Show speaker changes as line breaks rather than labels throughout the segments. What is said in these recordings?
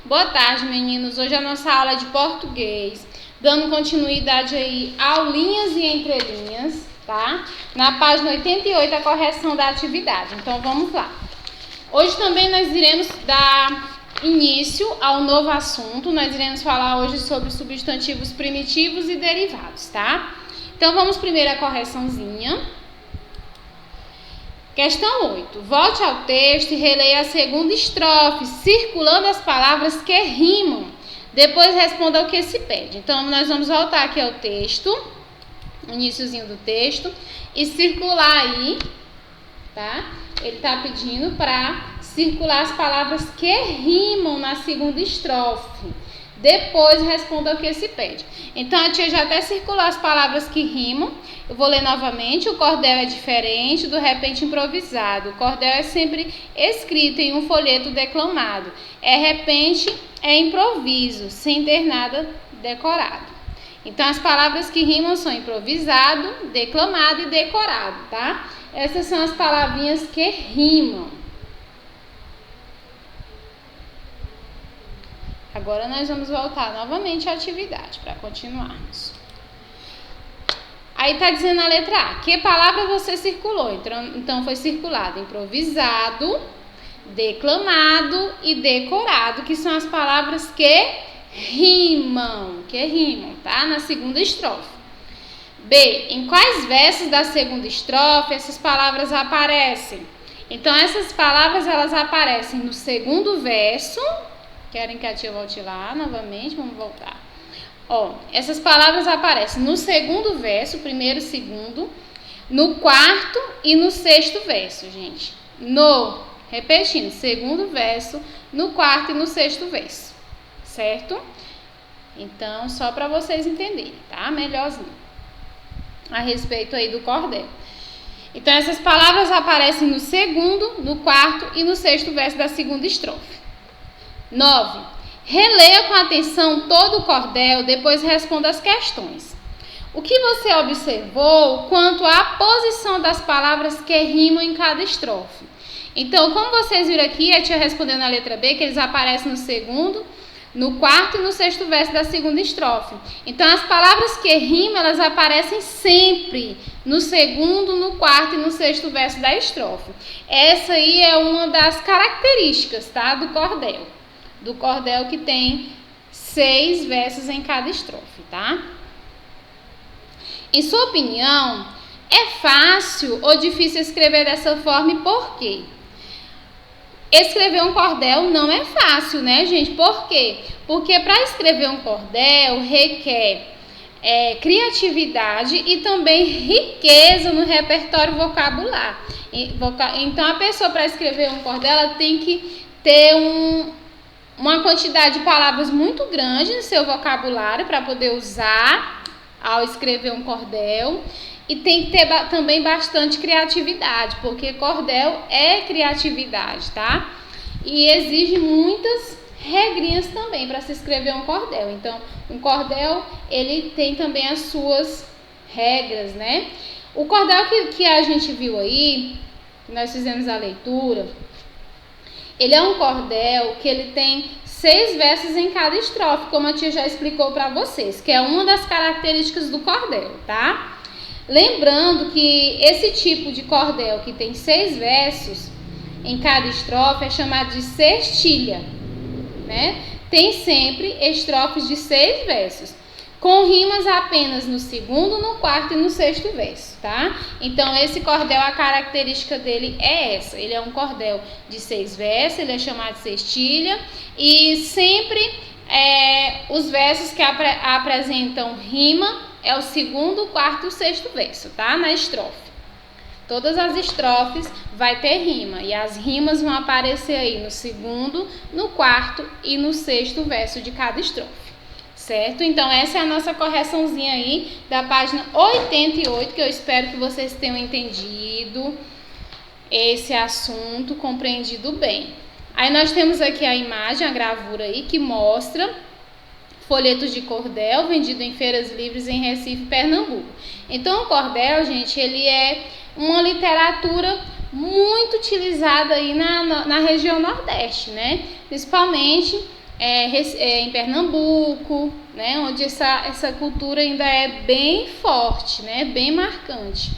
Boa tarde, meninos. Hoje a nossa aula é de português, dando continuidade aí aulinhas e entrelinhas, tá? Na página 88, a correção da atividade. Então, vamos lá. Hoje também nós iremos dar início ao novo assunto. Nós iremos falar hoje sobre substantivos primitivos e derivados, tá? Então, vamos primeiro à correçãozinha. Questão 8. Volte ao texto e releia a segunda estrofe, circulando as palavras que rimam. Depois responda o que se pede. Então, nós vamos voltar aqui ao texto, iniciozinho do texto, e circular aí, tá? Ele está pedindo para circular as palavras que rimam na segunda estrofe. Depois responda o que se pede. Então, a tia já até circulou as palavras que rimam. Eu vou ler novamente. O cordel é diferente do repente improvisado. O cordel é sempre escrito em um folheto declamado. Repente é improviso, sem ter nada decorado. Então, as palavras que rimam são improvisado, declamado e decorado, tá? Essas são as palavrinhas que rimam. Agora nós vamos voltar novamente à atividade para continuarmos. Aí está dizendo a letra A. Que palavra você circulou? Então foi circulado improvisado, declamado e decorado, que são as palavras que rimam, tá? Na segunda estrofe. B. Em quais versos da segunda estrofe essas palavras aparecem? Então essas palavras elas aparecem no segundo verso. Querem que a tia volte lá novamente? Vamos voltar. Essas palavras aparecem no segundo verso, primeiro e segundo, no quarto e no sexto verso, gente. Repetindo, segundo verso, no quarto e no sexto verso, certo? Então, só para vocês entenderem, tá? Melhorzinho. A respeito aí do cordel. Então, essas palavras aparecem no segundo, no quarto e no sexto verso da segunda estrofe. 9. Releia com atenção todo o cordel, depois responda as questões. O que você observou quanto à posição das palavras que rimam em cada estrofe? Então, como vocês viram aqui, a tia respondendo na letra B, que eles aparecem no segundo, no quarto e no sexto verso da segunda estrofe. Então, as palavras que rimam, elas aparecem sempre no segundo, no quarto e no sexto verso da estrofe. Essa aí é uma das características, tá, do cordel. Do cordel que tem 6 versos em cada estrofe, tá? Em sua opinião, é fácil ou difícil escrever dessa forma e por quê? Escrever um cordel não é fácil, né, gente? Por quê? Porque para escrever um cordel requer criatividade e também riqueza no repertório vocabular. Então, a pessoa para escrever um cordel ela tem que ter uma quantidade de palavras muito grande no seu vocabulário para poder usar ao escrever um cordel. E tem que ter também bastante criatividade, porque cordel é criatividade, tá? E exige muitas regrinhas também para se escrever um cordel. Então, um cordel, ele tem também as suas regras, né? O cordel que a gente viu aí, que nós fizemos a leitura, ele é um cordel que ele tem 6 versos em cada estrofe, como a tia já explicou para vocês, que é uma das características do cordel, tá? Lembrando que esse tipo de cordel que tem 6 versos em cada estrofe é chamado de sextilha, né? Tem sempre estrofes de 6 versos, com rimas apenas no segundo, no quarto e no sexto verso, tá? Então, esse cordel, a característica dele é essa. Ele é um cordel de 6 versos, ele é chamado de sextilha. E sempre os versos que apresentam rima é o segundo, o quarto e o sexto verso, tá? Na estrofe. Todas as estrofes vai ter rima. E as rimas vão aparecer aí no segundo, no quarto e no sexto verso de cada estrofe. Certo? Então, essa é a nossa correçãozinha aí da página 88, que eu espero que vocês tenham entendido esse assunto, compreendido bem. Aí nós temos aqui a imagem, a gravura aí, que mostra folhetos de cordel vendido em feiras livres em Recife, Pernambuco. Então, o cordel, gente, ele é uma literatura muito utilizada aí na região Nordeste, né? Principalmente em Pernambuco, né, onde essa cultura ainda é bem forte, né, bem marcante.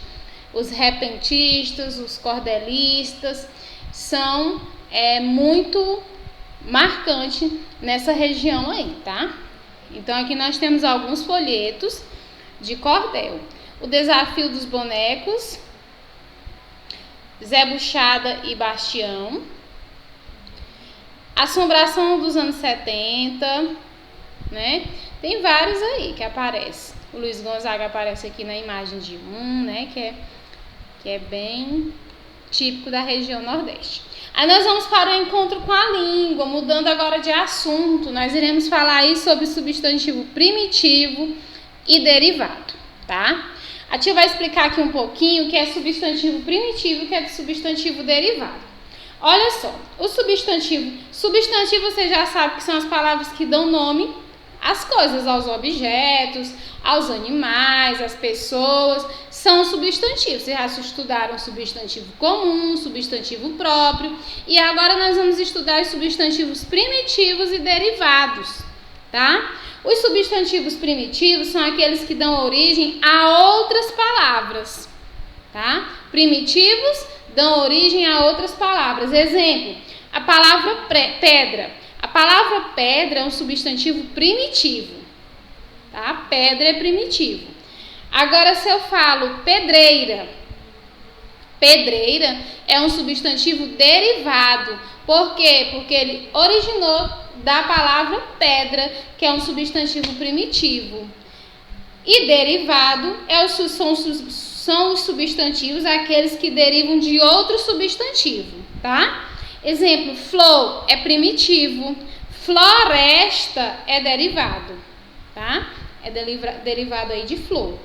Os repentistas, os cordelistas são muito marcantes nessa região aí, tá? Então aqui nós temos alguns folhetos de cordel. O Desafio dos Bonecos, Zé Buchada e Bastião, Assombração dos anos 70, né? Tem vários aí que aparecem. O Luiz Gonzaga aparece aqui na imagem de né? Que é bem típico da região Nordeste. Aí nós vamos para o encontro com a língua, mudando agora de assunto. Nós iremos falar aí sobre substantivo primitivo e derivado, tá? A tia vai explicar aqui um pouquinho o que é substantivo primitivo e o que é substantivo derivado. Olha só, o substantivo você já sabe que são as palavras que dão nome às coisas, aos objetos, aos animais, às pessoas, são substantivos. Vocês já estudaram substantivo comum, substantivo próprio, e agora nós vamos estudar os substantivos primitivos e derivados, tá? Os substantivos primitivos são aqueles que dão origem a outras palavras, tá? Primitivos dão origem a outras palavras. Exemplo, a palavra pedra. A palavra pedra é um substantivo primitivo, tá? Pedra é primitivo. Agora, se eu falo pedreira, pedreira é um substantivo derivado. Por quê? Porque ele originou da palavra pedra, que é um substantivo primitivo. E derivado são os substantivos, aqueles que derivam de outro substantivo, tá? Exemplo, flor é primitivo, floresta é derivado, tá? É derivado aí de flor.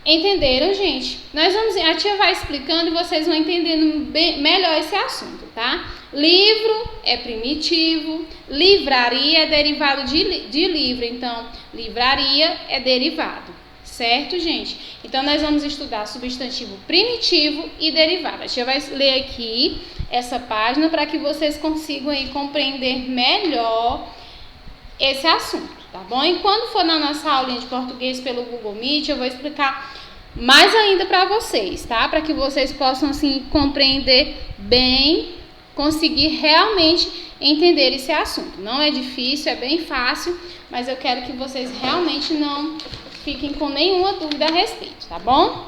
Entenderam, gente? A tia vai explicando e vocês vão entendendo melhor esse assunto, tá? Livro é primitivo, livraria é derivado de livro, então livraria é derivado, certo, gente? Então nós vamos estudar substantivo primitivo e derivado. A tia vai ler aqui essa página para que vocês consigam aí compreender melhor esse assunto, tá bom? E quando for na nossa aulinha de português pelo Google Meet, eu vou explicar mais ainda para vocês, tá? Para que vocês possam, assim, compreender bem, conseguir realmente entender esse assunto. Não é difícil, é bem fácil, mas eu quero que vocês realmente não fiquem com nenhuma dúvida a respeito, tá bom?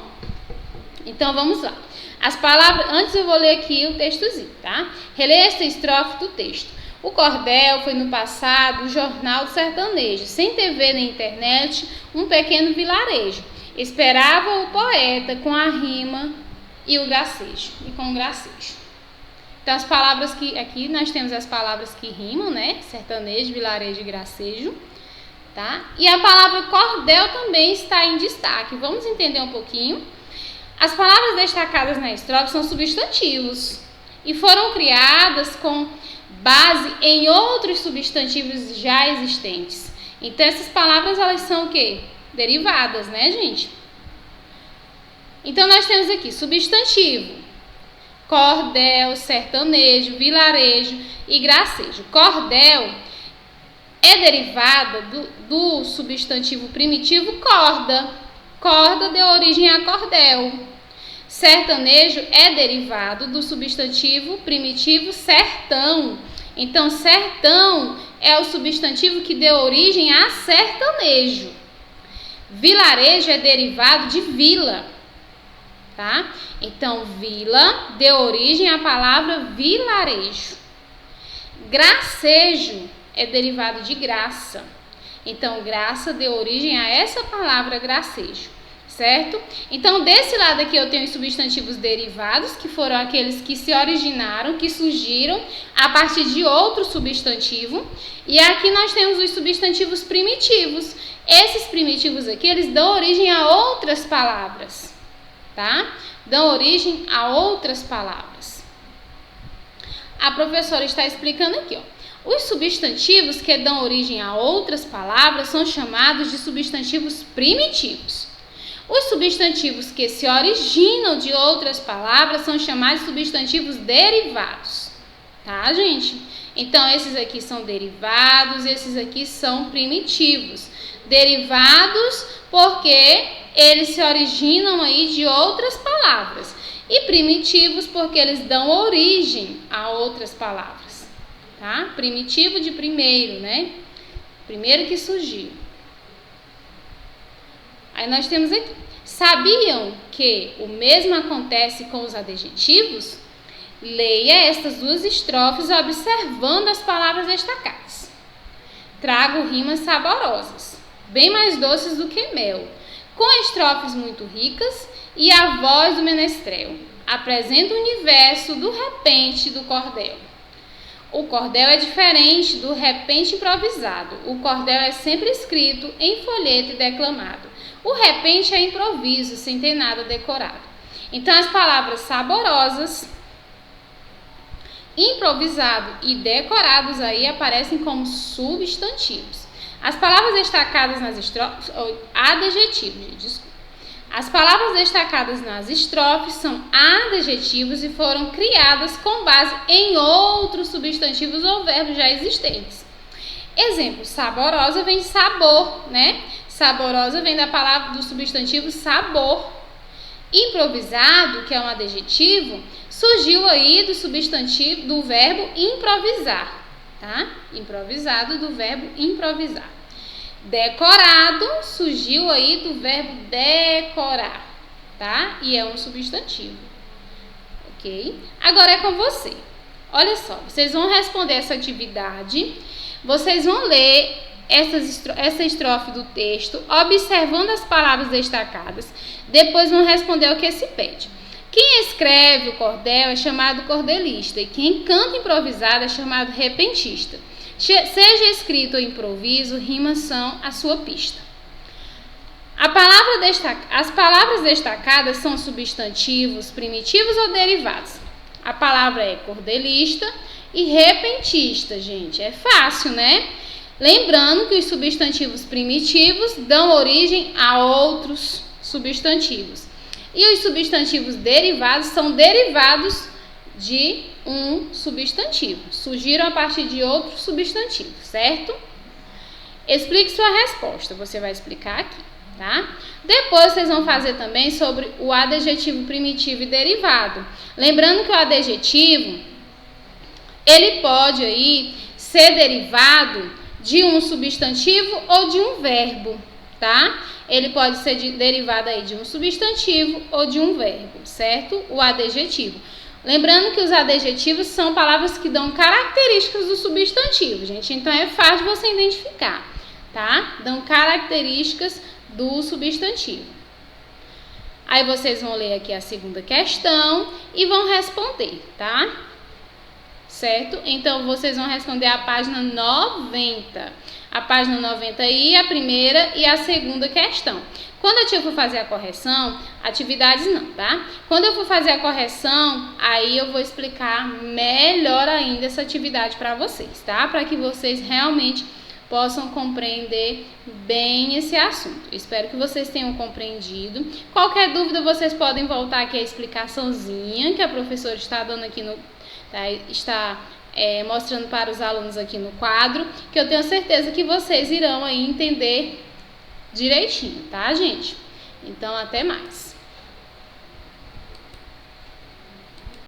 Então, vamos lá. As palavras, antes eu vou ler aqui o textozinho, tá? Releia esta estrofe do texto. O cordel foi no passado o jornal do sertanejo, sem TV nem internet, um pequeno vilarejo. Esperava o poeta com a rima e o gracejo, com o gracejo. Então, as palavras que aqui nós temos as palavras que rimam, né? Sertanejo, vilarejo e gracejo, tá? E a palavra cordel também está em destaque. Vamos entender um pouquinho. As palavras destacadas na estrofe são substantivos e foram criadas com base em outros substantivos já existentes. Então, essas palavras, elas são o quê? Derivadas, né, gente? Então, nós temos aqui substantivo, cordel, sertanejo, vilarejo e gracejo. Cordel é derivada do substantivo primitivo corda. Corda deu origem a cordel. Sertanejo é derivado do substantivo primitivo sertão. Então, sertão é o substantivo que deu origem a sertanejo. Vilarejo é derivado de vila, tá? Então, vila deu origem à palavra vilarejo. Gracejo é derivado de graça. Então, graça deu origem a essa palavra gracejo, certo? Então, desse lado aqui eu tenho os substantivos derivados, que foram aqueles que se originaram, que surgiram a partir de outro substantivo. E aqui nós temos os substantivos primitivos. Esses primitivos aqui, eles dão origem a outras palavras, tá? Dão origem a outras palavras. A professora está explicando aqui, ó. Os substantivos que dão origem a outras palavras são chamados de substantivos primitivos. Os substantivos que se originam de outras palavras são chamados de substantivos derivados. Tá, gente? Então, esses aqui são derivados, esses aqui são primitivos. Derivados porque eles se originam aí de outras palavras. E primitivos porque eles dão origem a outras palavras, tá? Primitivo de primeiro, né? Primeiro que surgiu. Aí nós temos aqui. Sabiam que o mesmo acontece com os adjetivos? Leia estas duas estrofes observando as palavras destacadas. Trago rimas saborosas, bem mais doces do que mel, com estrofes muito ricas e a voz do menestrel. Apresenta o universo do repente do cordel. O cordel é diferente do repente improvisado. O cordel é sempre escrito em folheto e declamado. O repente é improviso, sem ter nada decorado. Então, as palavras saborosas, improvisado e decorados aí aparecem como substantivos. As palavras destacadas nas estrofes, adjetivos, desculpa. As palavras destacadas nas estrofes são adjetivos e foram criadas com base em outros substantivos ou verbos já existentes. Exemplo, saborosa vem de sabor, né? Saborosa vem da palavra do substantivo sabor. Improvisado, que é um adjetivo, surgiu aí do substantivo do verbo improvisar, tá? Improvisado do verbo improvisar. Decorado surgiu aí do verbo decorar, tá? E é um substantivo, ok? Agora é com você. Olha só, vocês vão responder essa atividade, vocês vão ler essa estrofe do texto, observando as palavras destacadas, depois vão responder o que se pede. Quem escreve o cordel é chamado cordelista e quem canta improvisado é chamado repentista. Seja escrito ou improviso, rimas são a sua pista. As palavras destacadas são substantivos, primitivos ou derivados. A palavra é cordelista e repentista, gente. É fácil, né? Lembrando que os substantivos primitivos dão origem a outros substantivos. E os substantivos derivados são derivados de um substantivo. Surgiram a partir de outro substantivo, certo? Explique sua resposta. Você vai explicar aqui, tá? Depois vocês vão fazer também sobre o adjetivo primitivo e derivado. Lembrando que o adjetivo, ele pode aí ser derivado de um substantivo ou de um verbo, tá? Ele pode ser derivado aí de um substantivo ou de um verbo, certo? O adjetivo. Lembrando que os adjetivos são palavras que dão características do substantivo, gente. Então, é fácil você identificar, tá? Dão características do substantivo. Aí, vocês vão ler aqui a segunda questão e vão responder, tá? Certo? Então, vocês vão responder a página 90. A página 90 aí, a primeira e a segunda questão. Quando a tia for fazer a correção, atividades não, tá? Quando eu for fazer a correção, aí eu vou explicar melhor ainda essa atividade para vocês, tá? Para que vocês realmente possam compreender bem esse assunto. Espero que vocês tenham compreendido. Qualquer dúvida, vocês podem voltar aqui a explicaçãozinha que a professora está dando aqui no... está mostrando para os alunos aqui no quadro, que eu tenho certeza que vocês irão aí entender direitinho, tá, gente? Então, até mais.